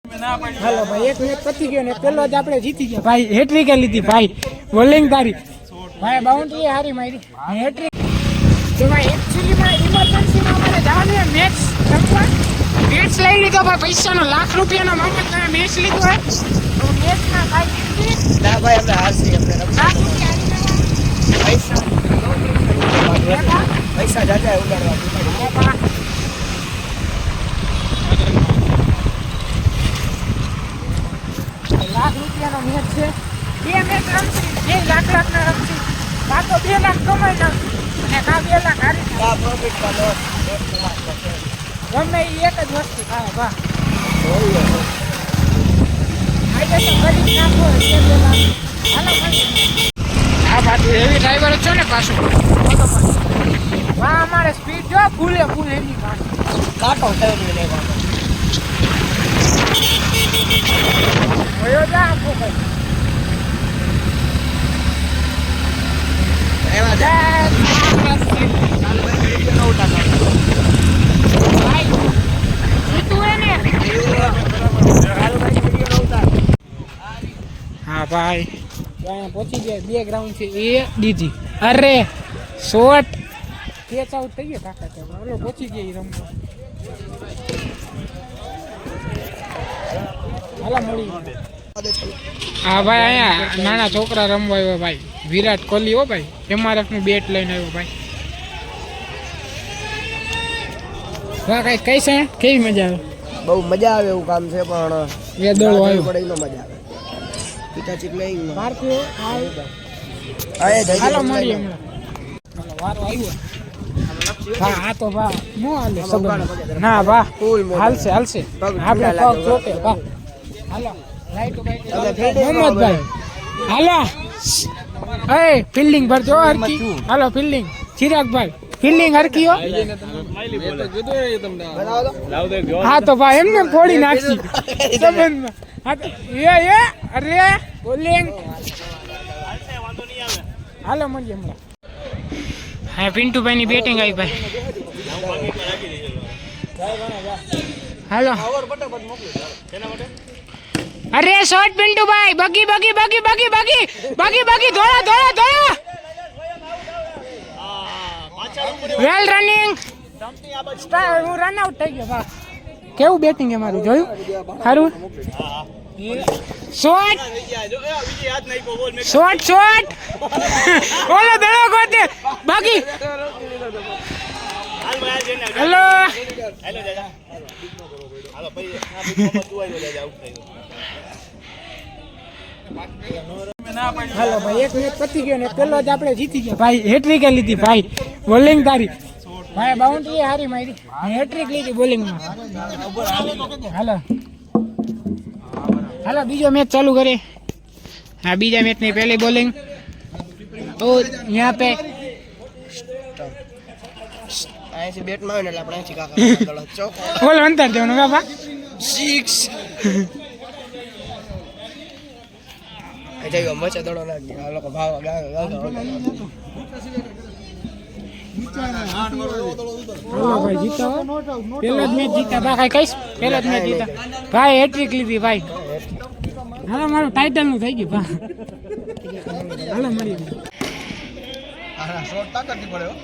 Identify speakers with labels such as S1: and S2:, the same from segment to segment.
S1: હાલો ભાઈ, એક મેચ પતી ગયો ને પેલો જ આપણે જીતી ગયા ભાઈ. હેટ્રિક લીધી ભાઈ, બોલિંગ તારી ભાઈ, બાઉન્ડ્રી હારી મારી, હેટ્રિક. તો ભાઈ એકચ્યુઅલીમાં ઇમરજન્સીમાં અમારે જવાનું મેચ રમવા. મેચ લઈ લીધો ભાઈ, પૈસાનો ₹1,00,000 મફત તમે મેચ લીધો હોય તો મેચમાં ભાઈ ના ભાઈ આપણે હારસી, આપણે પૈસા જાજા ઉડાડવા. ₹1,00,000 મેચ છે. 2 મેચ રમશી, 2 લાખ રમશી. કાં તો 2 લાખ કમાઈ નાખશું અને કાં 2 લાખ હારી પ્રોફિટ ગમે એ એક જ વસ્તુ થાય. વાહ આજે તો કરી નાખો. આ પાછું એવી ડ્રાઈવર છો ને પાછું. વાહ અમારે સ્પીડ જો ફૂલે ફૂલ એની પાછું કાંટો થયો લેવાનો. હા ભાઈ પહોંચી ગયા. 2 ગ્રાઉન્ડ છે એ દીધી. અરે શોર્ટ કેચ આઉટ થઈ ગયો કાકા. ચાલો પહોંચી ગયા રમવા. હાલા મળી. હા ભાઈ અહીંયા નાના છોકરા રમવા આવ્યો ભાઈ. વિરાટ કોહલી હો ભાઈ, MRF નું બેટ લઈને આવ્યો ભાઈ. વાહ કઈ કઈ છે, કેવી મજા આવે?
S2: બહુ મજા આવે એવું કામ છે, પણ
S1: વેદળો આવ્યો
S2: પડે એનો મજા આવે. પિતા ચીક લઈ
S1: ભારતીય હાલો મળી હમણાં. હાલો વારો આવ્યો. હા આ તો ભા નો હાલે સબંધ. ના ભા હાલશે હાલશે, આપણે પગ ચોટે ભા. હાલો મોહમ્મદભાઈ હાલો. એ ફિલ્ડિંગ ભરજો હરકી. હાલો ફિલ્ડિંગ. ચિરાગભાઈ ફિલ્ડિંગ હરકી હો. હા તો ભાઈ એમને ફોડી નાખી સંબંધમાં. હા તો એ અરે બોલિંગ. હાલો મળીએ હમણાં. હા પિન્ટુભાઈ ની બેટિંગ આવી ભાઈ. હાલો અરે શોર્ટ પિન્ટુભાઈ. બગી બગી બગી બગી બગી બગી બગી દોડા દોડા દોડા. વેલ રનિંગ. હું રન આઉટ થઈ ગયો. વાહ કેવું બેટિંગ છે મારું, જોયું? સારું. Short short short. ઓલો દડો ગોતે બાકી. હેલો હાલો ભાઈ, એક મેચ પતી ગયો ને પેલો જ આપણે જીતી ગયા ભાઈ. હેટ્રિક લીધી ભાઈ, બોલિંગ તારી ભાઈ, બાઉન્ડ્રી હારી મારી, હેટ્રિક લીધી બોલિંગમાં. હાલો હાલો બીજો મેચ ચાલુ કરે. હા બીજા મેચ ની પહેલી બોલિંગ. તો यहाँ पे
S2: અહીંથી બેટમાં આવે ને એટલે આપણે અહીંથી કાકા ચોકો
S1: બોલ અંતર દેવાનું બાપા.
S2: 6 એ જઈ મચે દડો લાગી. આ લોકો ભાવ
S1: હાલો ભાઈ જીતા પેલો જ મેચ જીતા ભાઈ. કઈશ પેલો જ મેચ જીતા ભાઈ. હેટ્રિક લીધી ભાઈ. હાલો મારું ટાઇટલ નું થઈ ગયું ભાઈ. હાલો મળી
S2: શોર્ટ તાકાત ની પડ્યો.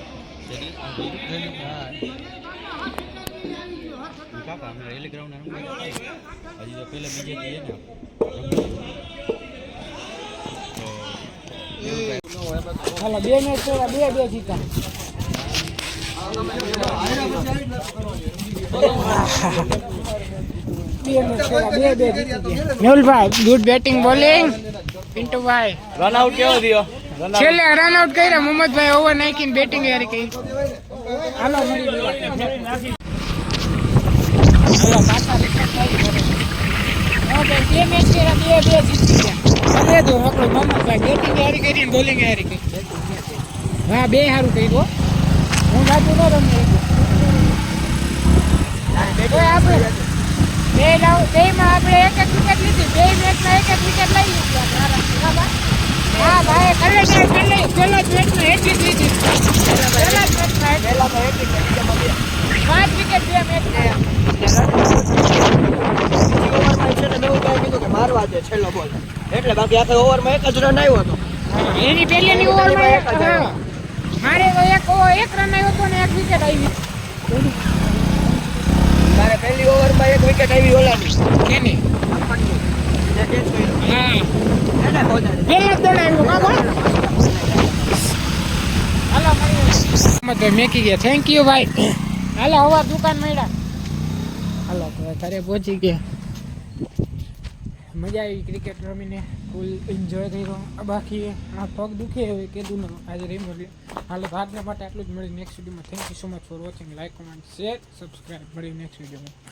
S1: હાલો 2 મેચ થયા, 2 જીતા. Mehulbhai good batting bowling. Pintubhai
S2: run out કેવો થયો?
S1: છેલ્લે રન આઉટ કર્યા. મોહમ્મદભાઈ ઓવર નાખીને બેટિંગ યારી કરી. હાલો મળી પાછા બે મેચ કર્યા, 2 જીતી ગયા. જો આપણો મોહમ્મદભાઈ બેટિંગ યારી કરી, બોલિંગ યારી કરી. હા 2 સારું કર્યું. હું બાજુ ન રમી આપણે બેમાં આપણે 1 વિકેટ લીધી. 2 મેચમાં 1 વિકેટ લઈ લીધી. હા ભાઈ પેલો જ મેચમાં હેટ્રિક લીધી. પેલા જ મેચમાં 5 વિકેટ 2 મેચ.
S2: રમવા દે છેલ્લો બોલ એટલે બાકી આખા ઓવરમાં એક જ રન આવ્યો હતો
S1: હા, એની પહેલીની ઓવરમાં
S2: એક જ આવ્યો.
S1: મારે તો એક રન આવ્યો હતો ને એક વિકેટ આવી
S2: તારે પહેલી ઓવરમાં એક વિકેટ આવી ઓલાની
S1: કેની
S2: જે કેચ કર્યો
S1: હા
S2: એને પહોંચાડી
S1: પહેલા જ દોડાવ્યો કાકા હાલો મળીએ તો મેકી ગયા થેન્ક યુ ભાઈ હાલો હવા દુકાન મળ્યા હાલો તો ઘરે પહોંચી ગયા મજા આવી ક્રિકેટ રમીને ફૂલ એન્જોય કર્યો બાકી આ પગ દુખે હવે કીધું ને આજે રહી મળ્યું હાલો તો આજના માટે આટલું જ મળી નેક્સ્ટ વિડીયોમાં thank you so much for watching like comment share subscribe મળી નેક્સ્ટ વિડીયોમાં